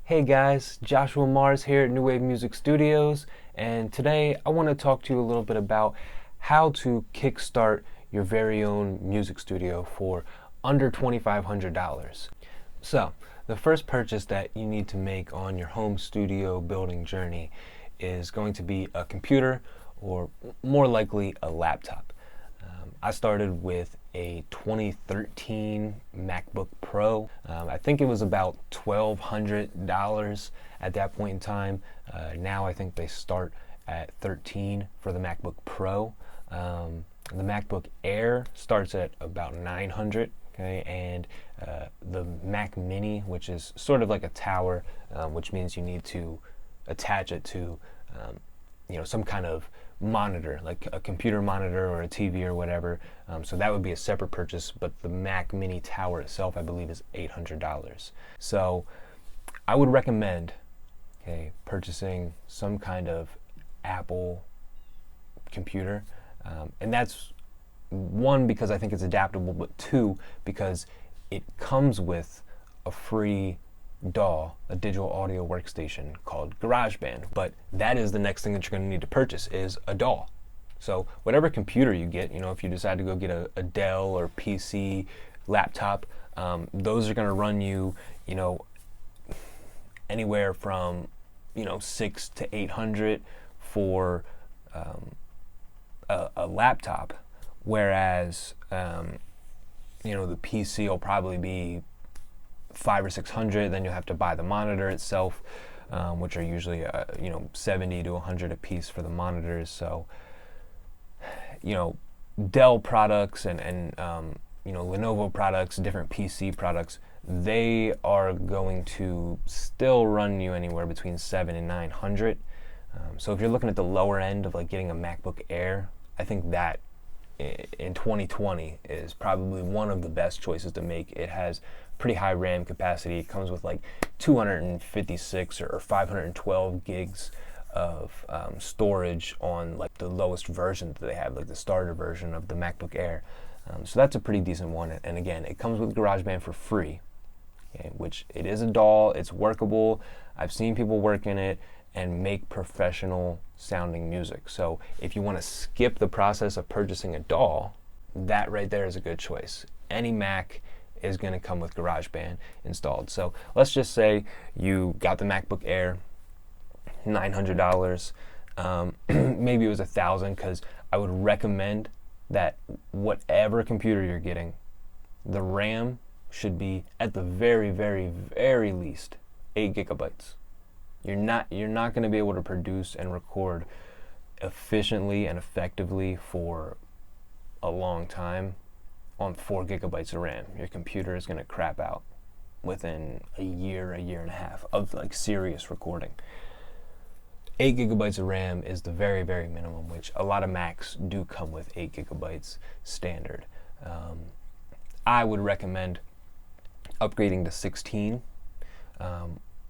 Hey guys, Joshua Marzz here at New Wave Music Studios, and today I want to talk to you a little bit about how to kickstart your very own music studio for under $2,500. So, the first purchase that you need to make on your home studio building journey is going to be a computer, or more likely a laptop. I started with a 2013 MacBook Pro. I think it was about $1,200 at that point in time. Now I think they start at $13 for the MacBook Pro. The MacBook Air starts at about $900. Okay, and the Mac Mini, which is sort of like a tower, which means you need to attach it to some kind of monitor, like a computer monitor or a TV or whatever. So that would be a separate purchase, but the Mac Mini tower itself, I believe, is $800. So I would recommend purchasing some kind of Apple computer. And that's one, because I think it's adaptable, but two, because it comes with a free DAW, a digital audio workstation called GarageBand. But that is the next thing that you're going to need to purchase, is a DAW. So whatever computer you get, if you decide to go get a Dell or PC laptop, those are going to run you, anywhere from $600 to $800 for a laptop, whereas the PC will probably be $500 or $600. Then you'll have to buy the monitor itself, which are usually $70 to $100 a piece for the monitors. So Dell products and Lenovo products, different PC products, they are going to still run you anywhere between $700 and $900. So if you're looking at the lower end of like getting a MacBook Air, I think that in 2020 is probably one of the best choices to make. It has pretty high RAM capacity. It comes with like 256 or 512 gigs of storage on like the lowest version that they have, like the starter version of the MacBook Air. So that's a pretty decent one. And again, it comes with GarageBand for free, which it is a DAW. It's workable. I've seen people work in it and make professional sounding music. So if you want to skip the process of purchasing a DAW, that right there is a good choice. Any Mac is going to come with GarageBand installed. So let's just say you got the MacBook Air, $900. Maybe it was $1,000, because I would recommend that whatever computer you're getting, the RAM should be at the very, very, very least 8 gigabytes. You're not going to be able to produce and record efficiently and effectively for a long time on 4 gigabytes of RAM. Your computer is going to crap out within a year and a half of like serious recording. 8 gigabytes of RAM is the very, very minimum, which a lot of Macs do come with 8 gigabytes standard. I would recommend upgrading to 16.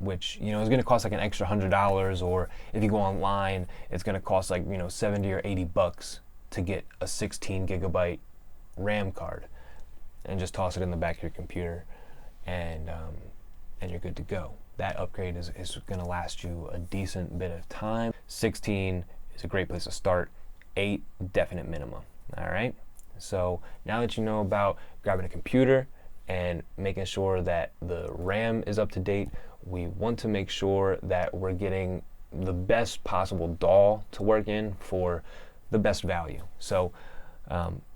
Which is going to cost like an extra $100, or if you go online, it's going to cost like $70 or $80 to get a 16 gigabyte RAM card, and just toss it in the back of your computer, and you're good to go. That upgrade is going to last you a decent bit of time. 16 is a great place to start. 8 definite minimum. All right. So now that you know about grabbing a computer and making sure that the RAM is up to date, we want to make sure that we're getting the best possible DAW to work in for the best value. So,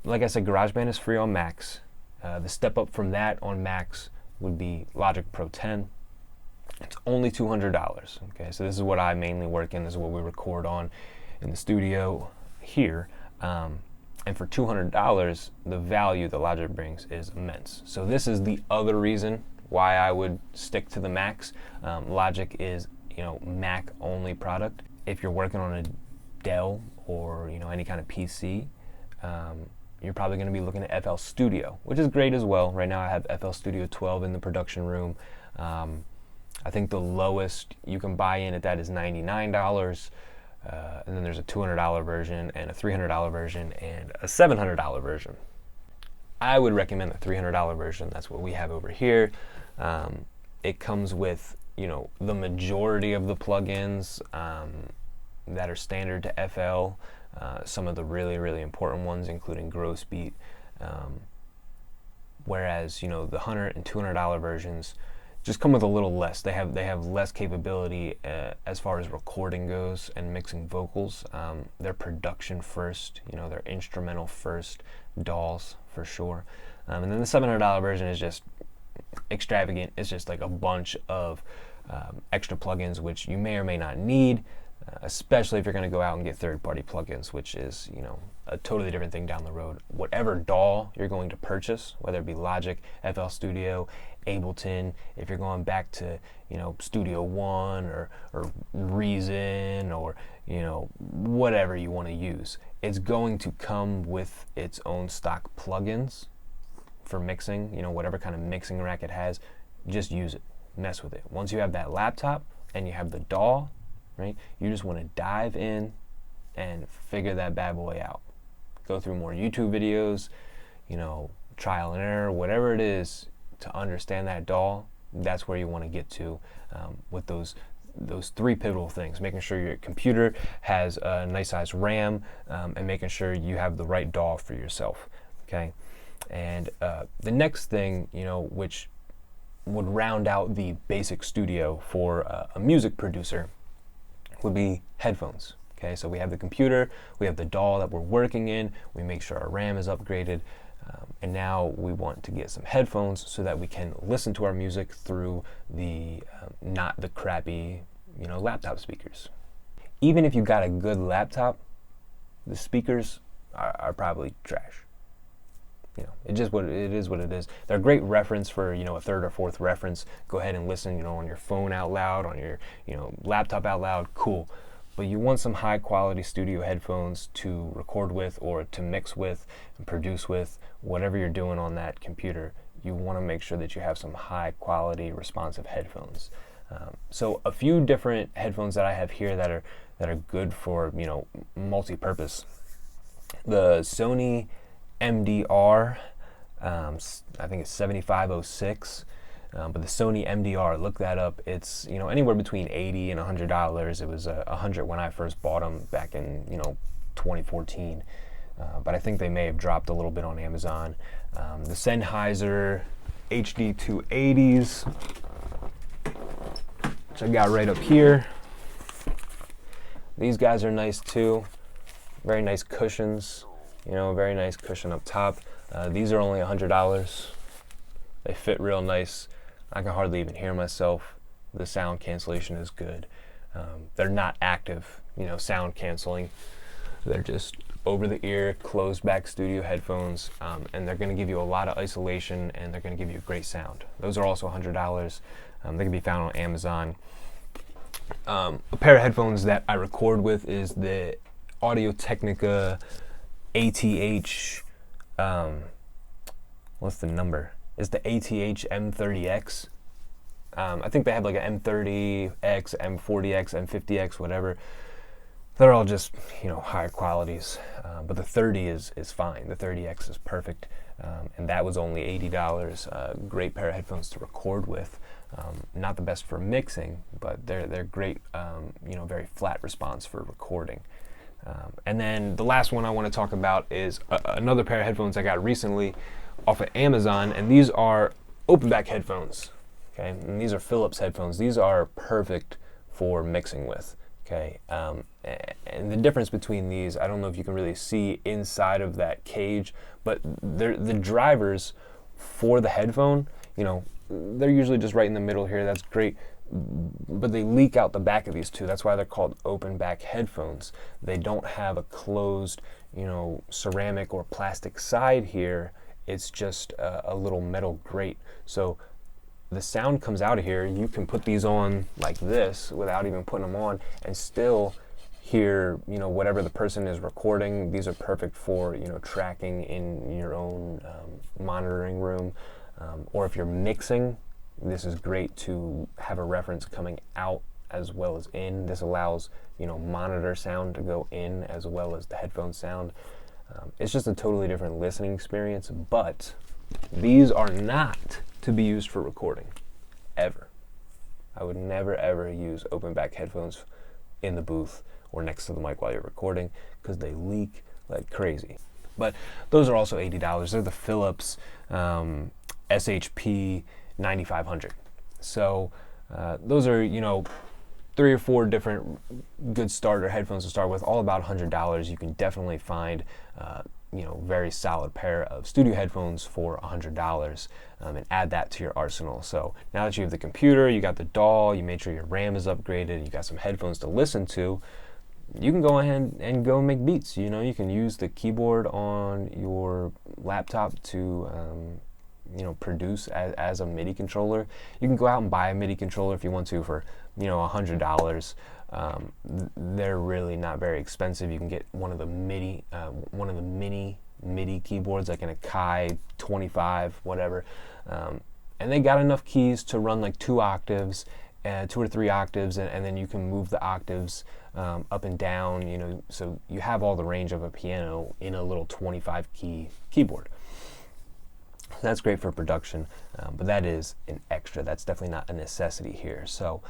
like I said, GarageBand is free on Macs. The step up from that on Macs would be Logic Pro 10. It's only $200. Okay, so this is what I mainly work in. This is what we record on in the studio here. And for $200, the value that Logic brings is immense. So this is the other reason why I would stick to the Macs. Logic is, Mac only product. If you're working on a Dell or any kind of PC, you're probably going to be looking at FL Studio, which is great as well. Right now I have FL Studio 12 in the production room. I think the lowest you can buy in at that is $99. And then there's a $200 version and a $300 version and a $700 version. I would recommend the $300 version. That's what we have over here. It comes with the majority of the plugins that are standard to FL, some of the really, really important ones, including Gross Beat, whereas, the $100 and $200 versions just come with a little less. They have less capability as far as recording goes and mixing vocals. They're production first, they're instrumental first, DAWs for sure. And then the $700 version is just extravagant. It's just like a bunch of extra plugins which you may or may not need, especially if you're going to go out and get third-party plugins, which is a totally different thing down the road. Whatever DAW you're going to purchase, whether it be Logic, FL Studio, Ableton, if you're going back to Studio One or Reason or whatever you want to use, it's going to come with its own stock plugins for mixing. Whatever kind of mixing rack it has, just use it, mess with it. Once you have that laptop and you have the DAW, right, you just want to dive in and figure that bad boy out. Go through more YouTube videos, trial and error, whatever it is to understand that DAW. That's where you want to get to with those three pivotal things: making sure your computer has a nice size RAM, and making sure you have the right DAW for yourself. Okay, and the next thing, which would round out the basic studio for a music producer, would be headphones. Okay, so we have the computer, we have the DAW that we're working in, we make sure our RAM is upgraded, and now we want to get some headphones so that we can listen to our music through the not the crappy laptop speakers. Even if you got a good laptop, the speakers are probably trash. It is what it is. They're a great reference for a third or fourth reference. Go ahead and listen on your phone out loud, on your laptop out loud, cool. But you want some high quality studio headphones to record with or to mix with and produce with, whatever you're doing on that computer. You want to make sure that you have some high quality responsive headphones. So a few different headphones that I have here that are good for multi-purpose. The Sony MDR, I think it's 7506. But the Sony MDR, look that up. It's anywhere between $80 and $100. It was $100 when I first bought them back in 2014. But I think they may have dropped a little bit on Amazon. The Sennheiser HD 280s, which I got right up here. These guys are nice too. Very nice cushions. Very nice cushion up top. These are only $100. They fit real nice. I can hardly even hear myself. The sound cancellation is good. They're not active, sound canceling. They're just over the ear, closed back studio headphones, and they're going to give you a lot of isolation, and they're going to give you great sound. Those are also $100. They can be found on Amazon. A pair of headphones that I record with is the Audio-Technica ATH, what's the number? It's the ATH M30X. I think they have like an M30X, M40X, M50X, whatever. They're all just, higher qualities. But the 30 is fine. The 30X is perfect. And that was only $80. Great pair of headphones to record with. Not the best for mixing, but they're great, very flat response for recording. And then the last one I want to talk about is another pair of headphones I got recently off of Amazon, and these are open back headphones. Okay, and these are Philips headphones. These are perfect for mixing with. Okay, and the difference between these, I don't know if you can really see inside of that cage, but the drivers for the headphone, they're usually just right in the middle here. That's great. But they leak out the back of these two. That's why they're called open back headphones. They don't have a closed, ceramic or plastic side here. It's just a little metal grate. So the sound comes out of here. You can put these on like this without even putting them on and still hear, whatever the person is recording. These are perfect for, tracking in your own monitoring room. Or if you're mixing, this is great to have a reference coming out as well as in. This allows, monitor sound to go in as well as the headphone sound. It's just a totally different listening experience, but these are not to be used for recording, ever. I would never ever use open back headphones in the booth or next to the mic while you're recording, because they leak like crazy. But those are also $80. They're the Philips SHP 9500. So those are, 3 or 4 different good starter headphones to start with, all about $100. You can definitely find very solid pair of studio headphones for $100, and add that to your arsenal. So now that you have the computer, you got the DAW, you made sure your RAM is upgraded, you got some headphones to listen to, you can go ahead and go make beats. You can use the keyboard on your laptop to produce as a MIDI controller. You can go out and buy a MIDI controller if you want to for $100. They're really not very expensive. You can get one of the mini MIDI keyboards, like in a Kai 25, whatever, and they got enough keys to run like 2 octaves, 2 or 3 octaves, and then you can move the octaves up and down. So you have all the range of a piano in a little 25 key keyboard. That's great for production, but that is an extra. That's definitely not a necessity here. So,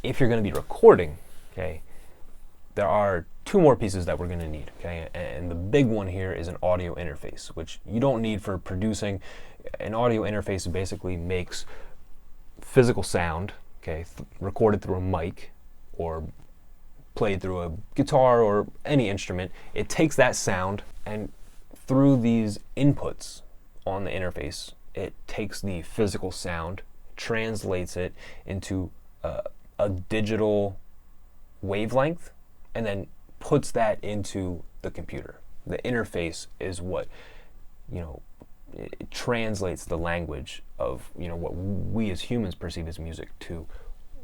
if you're going to be recording, okay, there are 2 more pieces that we're going to need, okay? And the big one here is an audio interface, which you don't need for producing. An audio interface basically makes physical sound, okay, recorded through a mic or played through a guitar or any instrument. It takes that sound, and through these inputs on the interface, it takes the physical sound, translates it into a digital wavelength, and then puts that into the computer. The interface is what, it translates the language of, what we as humans perceive as music to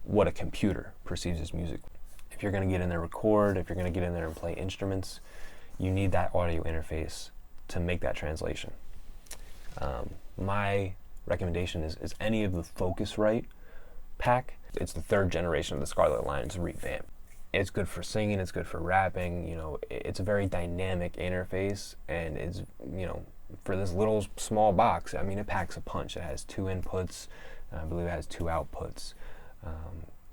what a computer perceives as music. If you're going to get in there and record, if you're going to get in there and play instruments, you need that audio interface to make that translation. My recommendation is any of the Focusrite pack. It's the 3rd generation of the Scarlett line. It's revamped. It's good for singing, it's good for rapping. It's a very dynamic interface, and it's, for this little small box, it packs a punch. It has 2 inputs, I believe it has 2 outputs.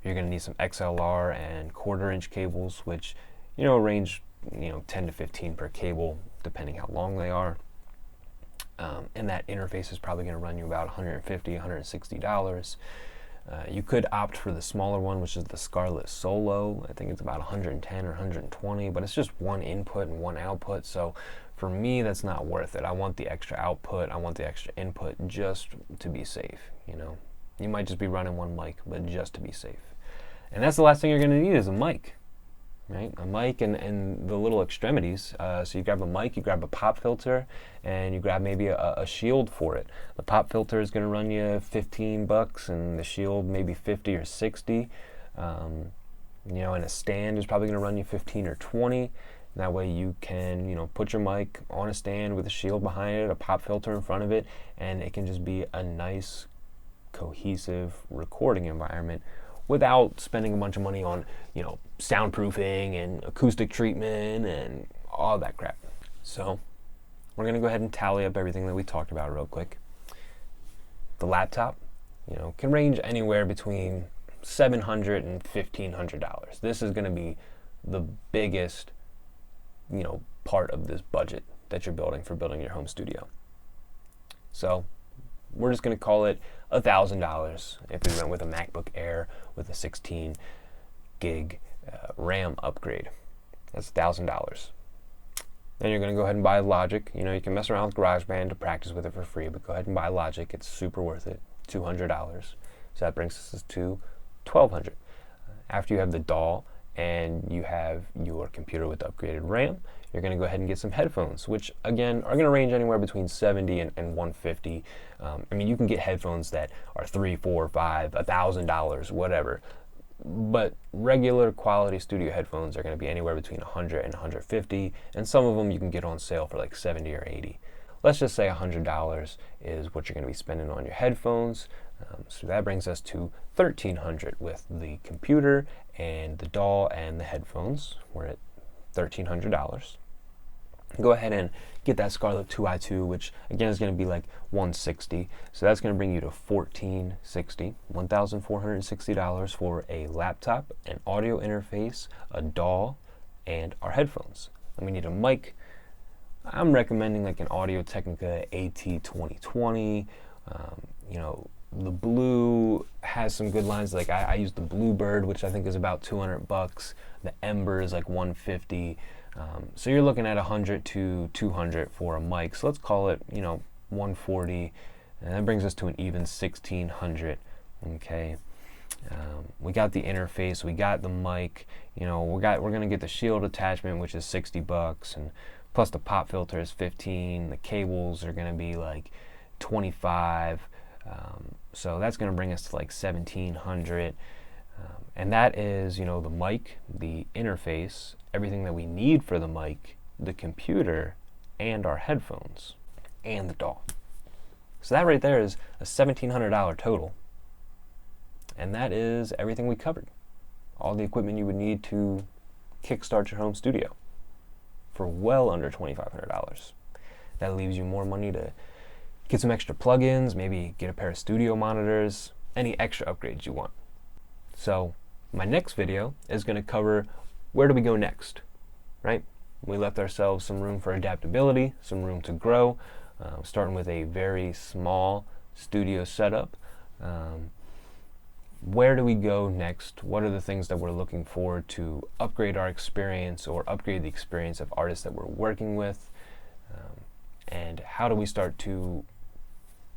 You're going to need some XLR and 1/4-inch cables, which, range 10 to 15 per cable, depending how long they are. And that interface is probably going to run you about $150, $160. You could opt for the smaller one, which is the Scarlett Solo. I think it's about 110 or 120, but it's just 1 input and 1 output. So for me, that's not worth it. I want the extra output. I want the extra input just to be safe. You might just be running 1 mic, but just to be safe. And that's the last thing you're going to need is a mic. Right? A mic and the little extremities. So you grab a mic, you grab a pop filter, and you grab maybe a shield for it. The pop filter is going to run you $15, and the shield maybe 50 or 60. And a stand is probably going to run you 15 or 20. That way you can, put your mic on a stand with a shield behind it, a pop filter in front of it, and it can just be a nice, cohesive recording environment without spending a bunch of money on, soundproofing and acoustic treatment and all that crap. So we're going to go ahead and tally up everything that we talked about real quick. The laptop, can range anywhere between $700 and $1,500. This is going to be the biggest, part of this budget that you're building for building your home studio. So we're just going to call it $1,000 if we went with a MacBook Air with a 16 gig RAM upgrade. That's $1,000. Then you're going to go ahead and buy Logic. You can mess around with GarageBand to practice with it for free, but go ahead and buy Logic. It's super worth it. $200. So that brings us to $1,200. After you have the DAW and you have your computer with upgraded RAM, you're going to go ahead and get some headphones, which again are going to range anywhere between $70 and $150. You can get headphones that are $3, $4, $5, $1,000, whatever. But regular quality studio headphones are going to be anywhere between $100 and $150, and some of them you can get on sale for like $70 or $80. Let's just say $100 is what you're going to be spending on your headphones. So that brings us to $1,300 with the computer and the DAW and the headphones. We're at $1,300. go ahead and get that Scarlett 2i2, which again is going to be like $160. So that's going to bring you to $1,460 for a laptop, an audio interface, a DAW, and our headphones. And we need a mic. I'm recommending like an Audio-Technica AT2020. You know, the Blue has some good lines. Like I use the Bluebird, which I think is about $200. The Ember is like $150. So you're looking at $100 to $200 for a mic. So let's call it, you know, $140, and that brings us to an even $1,600. Okay. We got the interface, we got the mic. You know, we're gonna get the shield attachment, which is $60, and plus the pop filter is $15. The cables are gonna be like $25. So that's gonna bring us to like $1,700. And that is, you know, the mic, the interface, everything that we need for the mic, the computer, and our headphones, and the DAW. So that right there is a $1,700 total. And that is everything we covered. All the equipment you would need to kickstart your home studio for well under $2,500. That leaves you more money to get some extra plugins, maybe get a pair of studio monitors, any extra upgrades you want. So my next video is going to cover where do we go next, right? We left ourselves some room for adaptability, some room to grow, starting with a very small studio setup. Where do we go next? What are the things that we're looking for to upgrade our experience or upgrade the experience of artists that we're working with? And how do we start to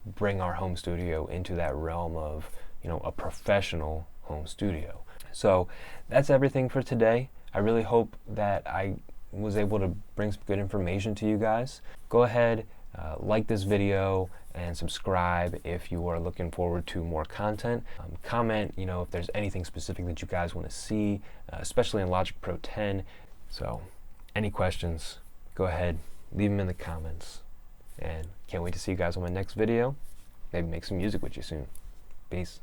bring our home studio into that realm of, you know, a professional home studio? So that's everything for today. I really hope that I was able to bring some good information to you guys. Go ahead, like this video and subscribe if you are looking forward to more content. Comment, you know, if there's anything specific that you guys want to see, especially in Logic Pro 10. So any questions, go ahead, leave them in the comments. And can't wait to see you guys on my next video. Maybe make some music with you soon. Peace.